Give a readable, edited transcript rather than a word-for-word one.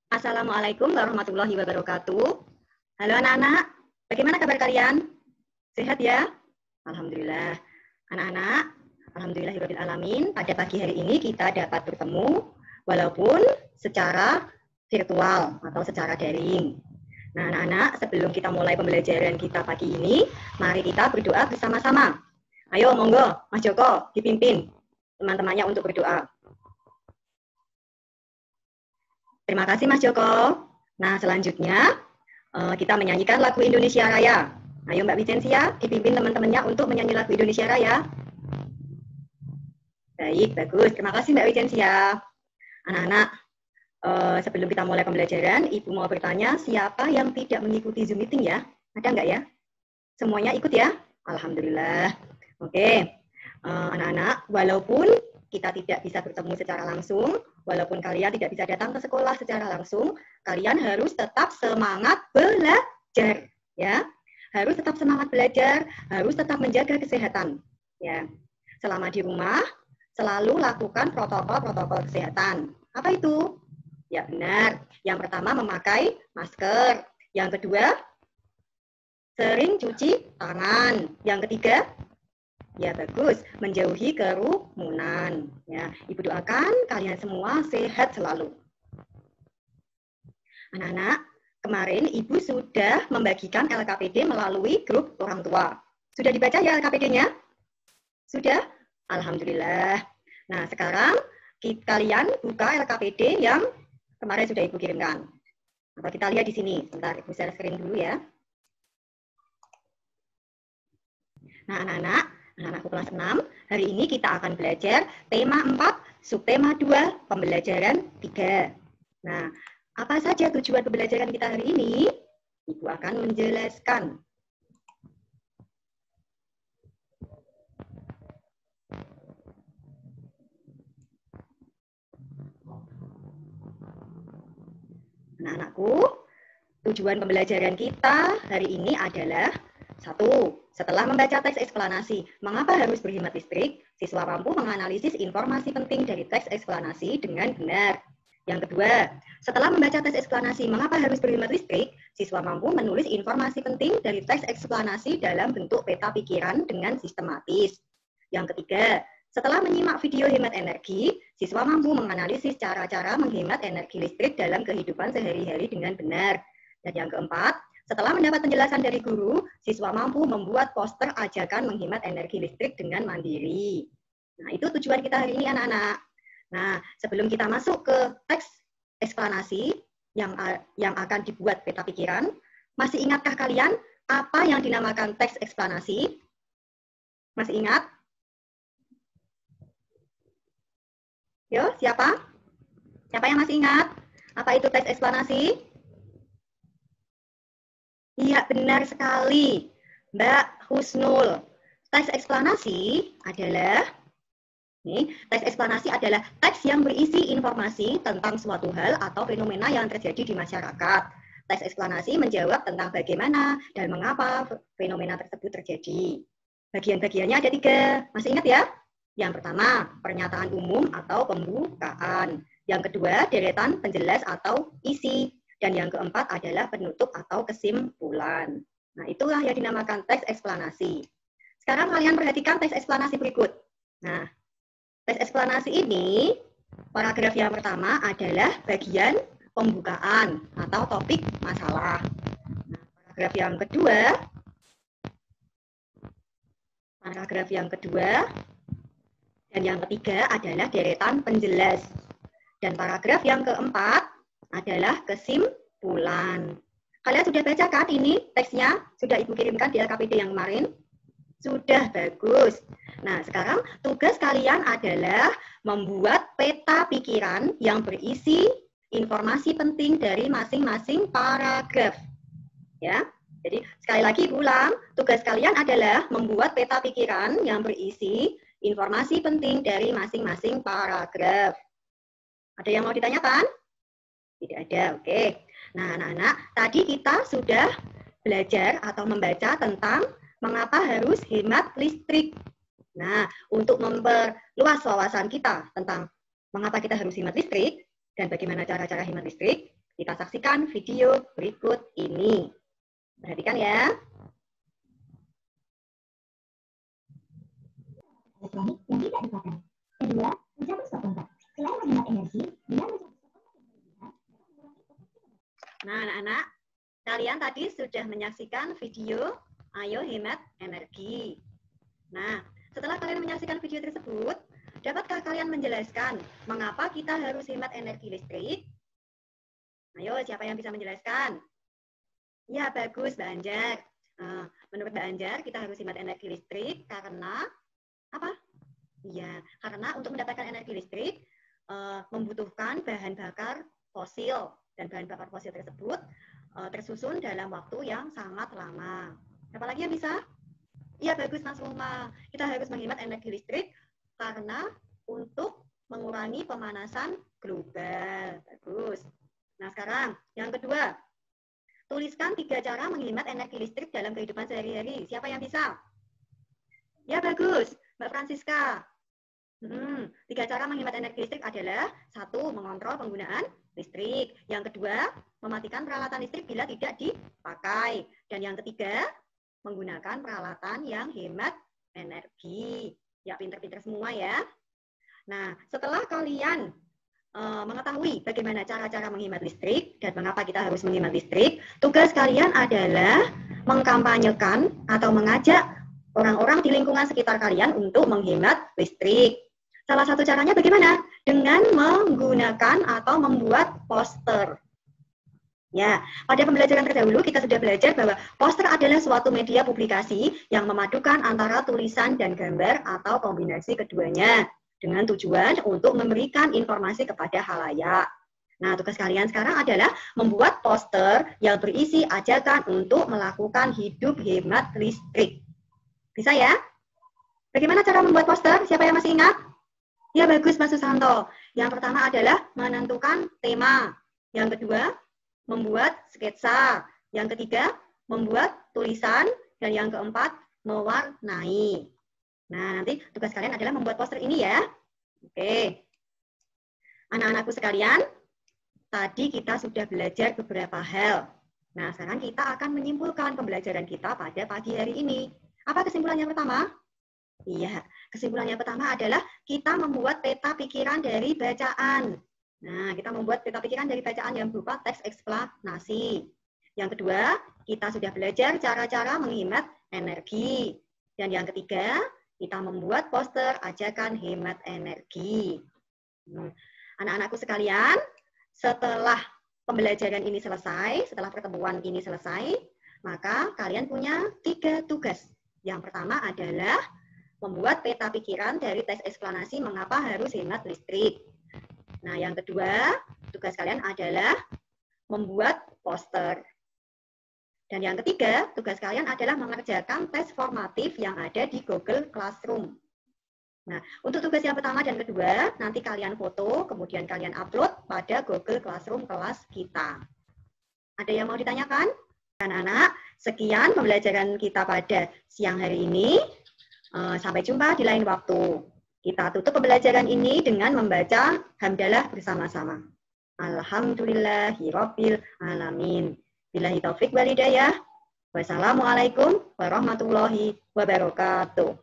Assalamualaikum warahmatullahi wabarakatuh. Halo anak-anak, bagaimana kabar kalian? Sehat ya? Alhamdulillah. Anak-anak, alhamdulillahirrahmanirrahim. Pada pagi hari ini kita dapat bertemu walaupun secara virtual atau secara daring. Nah anak-anak, sebelum kita mulai pembelajaran kita pagi ini, mari kita berdoa bersama-sama. Ayo monggo, Mas Joko dipimpin teman-temannya untuk berdoa. Terima kasih Mas Joko. Nah selanjutnya kita menyanyikan lagu Indonesia Raya. Ayo Mbak Vicensia dipimpin teman-temannya untuk menyanyi lagu Indonesia Raya. Baik, bagus. Terima kasih Mbak Vicensia. Anak-anak, sebelum kita mulai pembelajaran, Ibu mau bertanya siapa yang tidak mengikuti Zoom meeting ya? Ada nggak ya? Semuanya ikut ya? Alhamdulillah. Oke, anak-anak, walaupun kita tidak bisa bertemu secara langsung, walaupun kalian tidak bisa datang ke sekolah secara langsung, kalian harus tetap semangat belajar, ya. Harus tetap semangat belajar, harus tetap menjaga kesehatan, ya. Selama di rumah, selalu lakukan protokol-protokol kesehatan. Apa itu? Ya benar. Yang pertama memakai masker. Yang kedua, sering cuci tangan. Yang ketiga, ya bagus, menjauhi kerumunan. Ya, Ibu doakan kalian semua sehat selalu. Anak-anak, kemarin Ibu sudah membagikan LKPD melalui grup orang tua. Sudah dibaca ya LKPD-nya? Sudah? Alhamdulillah. Nah, sekarang kalian buka LKPD yang kemarin sudah Ibu kirimkan. Atau kita lihat di sini. Sebentar, Ibu share screen dulu ya. Nah, anak-anakku kelas 6, hari ini kita akan belajar tema 4, subtema 2, pembelajaran 3. Nah, apa saja tujuan pembelajaran kita hari ini? Ibu akan menjelaskan. Anak-anakku, tujuan pembelajaran kita hari ini adalah 1. Setelah membaca teks eksplanasi, mengapa harus berhemat listrik? Siswa mampu menganalisis informasi penting dari teks eksplanasi dengan benar. Yang kedua, setelah membaca teks eksplanasi, mengapa harus berhemat listrik? Siswa mampu menulis informasi penting dari teks eksplanasi dalam bentuk peta pikiran dengan sistematis. Yang ketiga, setelah menyimak video hemat energi, siswa mampu menganalisis cara-cara menghemat energi listrik dalam kehidupan sehari-hari dengan benar. Dan yang keempat, setelah mendapat penjelasan dari guru, siswa mampu membuat poster ajakan menghemat energi listrik dengan mandiri. Nah, itu tujuan kita hari ini anak-anak. Nah, sebelum kita masuk ke teks eksplanasi yang akan dibuat peta pikiran, masih ingatkah kalian apa yang dinamakan teks eksplanasi? Masih ingat? Yo, siapa? Siapa yang masih ingat? Apa itu teks eksplanasi? Iya, benar sekali, Mbak Husnul. Teks eksplanasi adalah teks yang berisi informasi tentang suatu hal atau fenomena yang terjadi di masyarakat. Teks eksplanasi menjawab tentang bagaimana dan mengapa fenomena tersebut terjadi. Bagian-bagiannya ada 3. Masih ingat ya? Yang pertama, pernyataan umum atau pembukaan. Yang kedua, deretan penjelas atau isi. Dan yang keempat adalah penutup atau kesimpulan. Nah, itulah yang dinamakan teks eksplanasi. Sekarang kalian perhatikan teks eksplanasi berikut. Nah, teks eksplanasi ini, paragraf yang pertama adalah bagian pembukaan atau topik masalah. Nah, paragraf yang kedua dan yang ketiga adalah deretan penjelas. Dan paragraf yang keempat adalah kesimpulan. Kalian sudah baca kan ini teksnya? Sudah Ibu kirimkan di LKPD yang kemarin? Sudah, bagus. Nah, sekarang tugas kalian adalah membuat peta pikiran yang berisi informasi penting dari masing-masing paragraf. Ya. Jadi, sekali lagi Ibu ulang, tugas kalian adalah membuat peta pikiran yang berisi informasi penting dari masing-masing paragraf. Ada yang mau ditanyakan? Tidak ada, oke. Nah, anak-anak, tadi kita sudah belajar atau membaca tentang mengapa harus hemat listrik. Nah, untuk memperluas wawasan kita tentang mengapa kita harus hemat listrik dan bagaimana cara-cara hemat listrik, Kita saksikan video berikut ini. Perhatikan ya. Elektronik yang tidak dipakai. Kedua, mencabut stop kontak. Selain menghemat energi, dengan mencabut stop kontak yang berlebihan. Nah, anak-anak, kalian tadi sudah menyaksikan video Ayo Hemat Energi. Nah, setelah kalian menyaksikan video tersebut, dapatkah kalian menjelaskan mengapa kita harus hemat energi listrik? Ayo, siapa yang bisa menjelaskan? Ya, bagus, Mbak Anjar. Menurut Mbak Anjar, kita harus hemat energi listrik karena apa? Ya, karena untuk mendapatkan energi listrik membutuhkan bahan bakar fosil, dan bahan bakar fosil tersebut tersusun dalam waktu yang sangat lama. Apalagi yang bisa? Ya, bagus, Mas Uma. Kita harus menghemat energi listrik karena untuk mengurangi pemanasan global. Bagus. Nah, sekarang yang kedua. Tuliskan 3 cara menghemat energi listrik dalam kehidupan sehari-hari. Siapa yang bisa? Ya, bagus. Mbak Francisca. 3 cara menghemat energi listrik adalah 1. Mengontrol penggunaan listrik. Yang kedua, mematikan peralatan listrik bila tidak dipakai. Dan yang ketiga, menggunakan peralatan yang hemat energi. Ya, pinter-pinter semua ya. Nah, setelah kalian mengetahui bagaimana cara-cara menghemat listrik dan mengapa kita harus menghemat listrik, tugas kalian adalah mengkampanyekan atau mengajak orang-orang di lingkungan sekitar kalian untuk menghemat listrik. Salah satu caranya bagaimana? Dengan menggunakan atau membuat poster. Ya, pada pembelajaran terdahulu kita sudah belajar bahwa poster adalah suatu media publikasi yang memadukan antara tulisan dan gambar atau kombinasi keduanya dengan tujuan untuk memberikan informasi kepada khalayak. Nah, tugas kalian sekarang adalah membuat poster yang berisi ajakan untuk melakukan hidup hemat listrik. Bisa ya? Bagaimana cara membuat poster? Siapa yang masih ingat? Ya, bagus, Mas Susanto. Yang pertama adalah menentukan tema. Yang kedua, membuat sketsa. Yang ketiga, membuat tulisan. Dan yang keempat, mewarnai. Nah, nanti tugas kalian adalah membuat poster ini ya. Oke. Anak-anakku sekalian, tadi kita sudah belajar beberapa hal. Nah, sekarang kita akan menyimpulkan pembelajaran kita pada pagi hari ini. Apa kesimpulannya pertama? Iya, kesimpulannya pertama adalah kita membuat peta pikiran dari bacaan. Nah, kita membuat peta pikiran dari bacaan yang berupa teks eksplanasi. Yang kedua, kita sudah belajar cara-cara menghemat energi. Dan yang ketiga, kita membuat poster ajakan hemat energi. Anak-anakku sekalian, setelah pembelajaran ini selesai, setelah pertemuan ini selesai, maka kalian punya 3 tugas. Yang pertama adalah membuat peta pikiran dari teks eksplanasi mengapa harus hemat listrik. Nah, yang kedua, tugas kalian adalah membuat poster. Dan yang ketiga, tugas kalian adalah mengerjakan tes formatif yang ada di Google Classroom. Nah, untuk tugas yang pertama dan kedua, nanti kalian foto, kemudian kalian upload pada Google Classroom kelas kita. Ada yang mau ditanyakan? Anak-anak, sekian pembelajaran kita pada siang hari ini. Sampai jumpa di lain waktu. Kita tutup pembelajaran ini dengan membaca hamdalah bersama-sama. Alhamdulillahirabbil alamin. Billahi taufik wal hidayah. Wassalamualaikum warahmatullahi wabarakatuh.